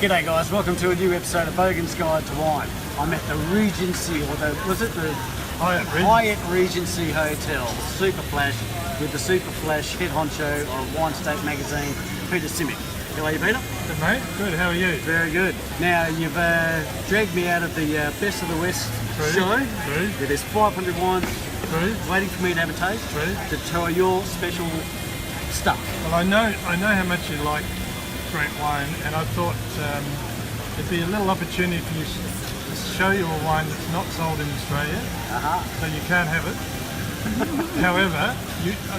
G'day guys, welcome to a new episode of Bogans Guide to Wine. I'm at the Regency, or the Hyatt Regency Hotel, super flash, with the super flash head honcho of Winestate Magazine, Peter Simic. How are you, Peter? Good mate, good, how are you? Very good. Now you've dragged me out of the Best of the West show, where there's 500 wines waiting for me to have a taste, to try your special stuff. Well, I know how much you like great wine, and I thought it'd be a little opportunity for you to show you a wine that's not sold in Australia, so you can't have it. However,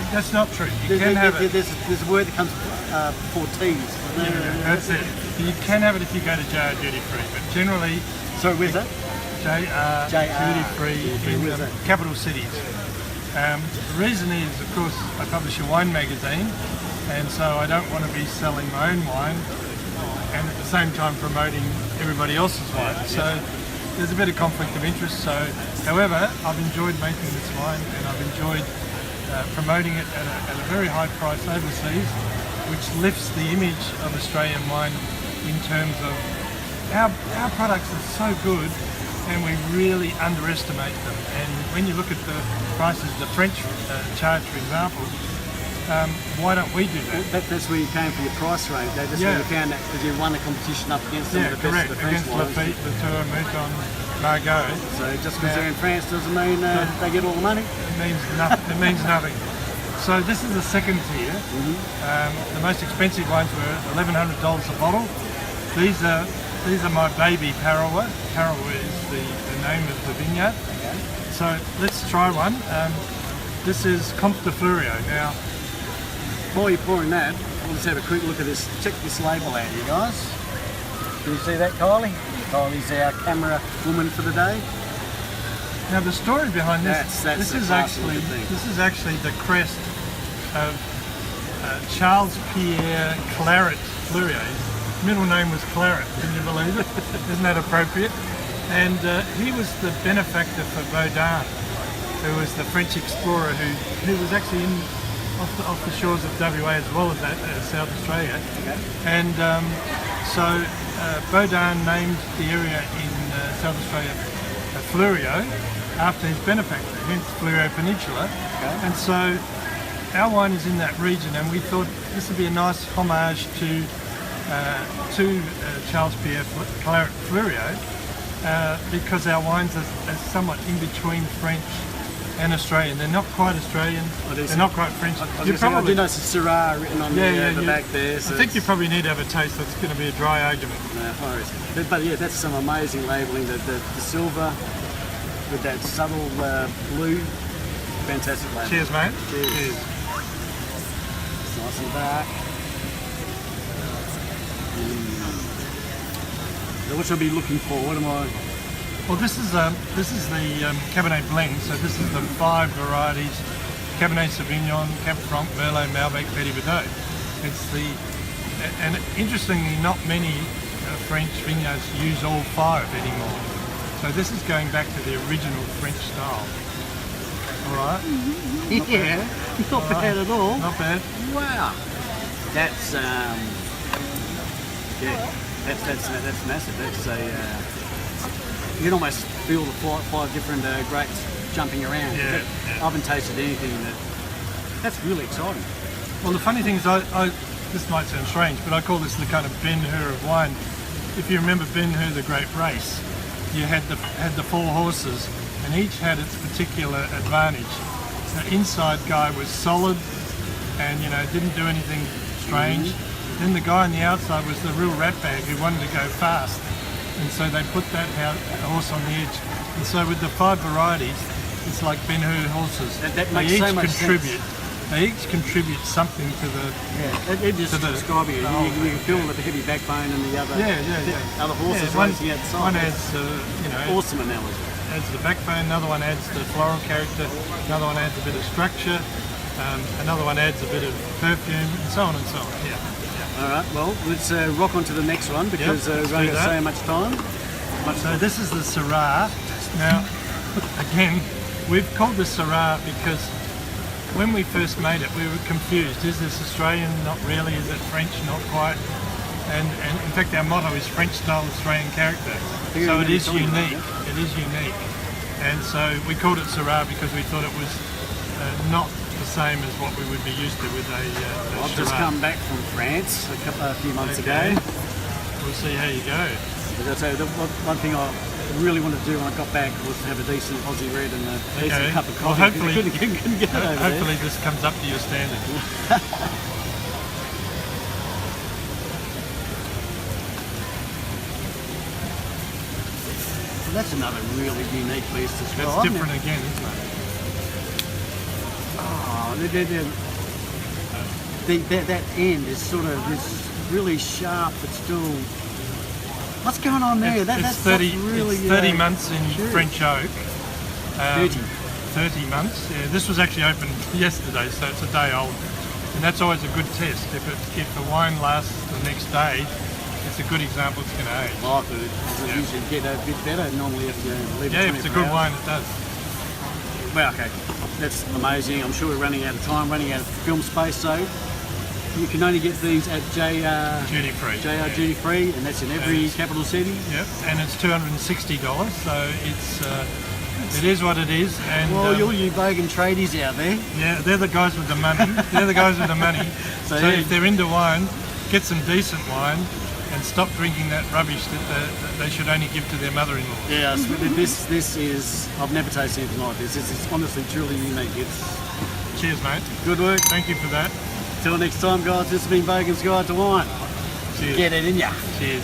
that's not true. You can have it. There's a word that comes before teas. That's it. You can have it if you go to JR Duty Free, but generally... So where's that? JR Duty Free in the capital cities. The reason is, of course, I publish a wine magazine, and so I don't want to be selling my own wine and at the same time promoting everybody else's wine. So there's a bit of conflict of interest. So, however, I've enjoyed making this wine, and I've enjoyed promoting it at a very high price overseas, which lifts the image of Australian wine in terms of our products are so good, and we really underestimate them. And when you look at the prices the French charge, for example, why don't we do that? That's where you came for your price range. That's where you found that, because you won the competition up against some of the best of the French wines. Against Lafite, Latour, Mouton, Margaux. So just because they're in France doesn't mean they get all the money? It means nothing. It means nothing. So this is the second tier. The most expensive ones were $1,100 a bottle. These are my baby Parawa. Parawa is the name of the vineyard. Okay. So let's try one. This is Comte de Fleurio. Now, while you're pouring that, we'll just have a quick look at this. Check this label out, you guys. Can you see that, Kylie? Kylie's our camera woman for the day. Now the story behind this, this is actually the crest of Charles Pierre Claret Fleurio. His middle name was Claret, can you believe it? Isn't that appropriate? And he was the benefactor for Bogans, who was the French explorer who was actually off the shores of WA as well as South Australia. Okay. And so Bogans named the area in South Australia Fleurio after his benefactor, hence Fleurio Peninsula. Okay. And so our wine is in that region, and we thought this would be a nice homage to Charles Pierre Claret Fleurio, because our wines are somewhat in between French and Australian. They're not quite Australian, they're not quite French. I do notice the Syrah written on the back there. So I think you probably need to have a taste. That's going to be a dry argument. But yeah, that's some amazing labelling. The silver with that subtle blue, fantastic label. Cheers, mate. Cheers. It's nice and dark. So what should I be looking for? What am I? Well, this is the Cabernet blend. So this is the 5 varieties: Cabernet Sauvignon, Cab Franc, Merlot, Malbec, Petit Verdot. And interestingly, not many French vineyards use all 5 anymore. So this is going back to the original French style. All right. Not bad at all. Not bad. Wow. That's that's massive. That's you can almost feel the 5 different grapes jumping around. Yeah. I haven't tasted anything that's really exciting. Well, the funny thing is, this might sound strange, but I call this the kind of Ben-Hur of wine. If you remember Ben-Hur, the Great Race, you had the 4 horses, and each had its particular advantage. The inside guy was solid, and didn't do anything strange. Then the guy on the outside was the real ratbag who wanted to go fast, and so they put that horse on the edge. And so with the 5 varieties, it's like Ben-Hur horses. That makes so much sense. They each contribute something to the. Yeah, it just describing it. You can feel the heavy backbone and the other. Other horses racing outside. One adds, awesome analogy. Adds the backbone. Another one adds the floral character. Another one adds a bit of structure. Another one adds a bit of perfume, and so on and so on. Yeah. All right. Well, let's rock on to the next one, because we've only got so much time. So this is the Syrah. Now, again, we've called this Syrah because when we first made it, we were confused. Is this Australian? Not really. Is it French? Not quite. and in fact our motto is French style Australian character. So it is unique. It is unique, and so we called it Syrah because we thought it was not the same as what we would be used to with a I've just come back from France a few months ago. We'll see how you go. But I'll tell you, the one thing I really wanted to do when I got back was to have a decent Aussie red and a decent cup of coffee. Well, hopefully, couldn't get it over hopefully there. this comes up to your standard. So that's another really unique piece to try. That's different again, isn't it? Oh, that end is sort of this really sharp but still. What's going on there? It's 30 months in French oak. 30 months. Yeah, this was actually opened yesterday, so it's a day old, and that's always a good test. If the wine lasts the next day, it's a good example it's going to age. Oh, good. It usually get a bit better normally if you leave it 24 if it's a good hours. wine, it does. Well, okay, that's amazing. I'm sure we're running out of time, running out of film space, so you can only get these at JR Duty free. Duty free, and that's in every capital city. Yep, and it's $260, so it is what it is. And well, all you Bogan tradies out there. Yeah, they're the guys with the money. They're the guys with the money. So if they're into wine, get some decent wine and stop drinking that rubbish that they should only give to their mother-in-law. Yeah, this is, I've never tasted anything like this. This is honestly truly unique. Cheers, mate. Good work. Thank you for that. Till next time, guys, this has been Bogan's Guide to Wine. Cheers. Get it in ya. Cheers.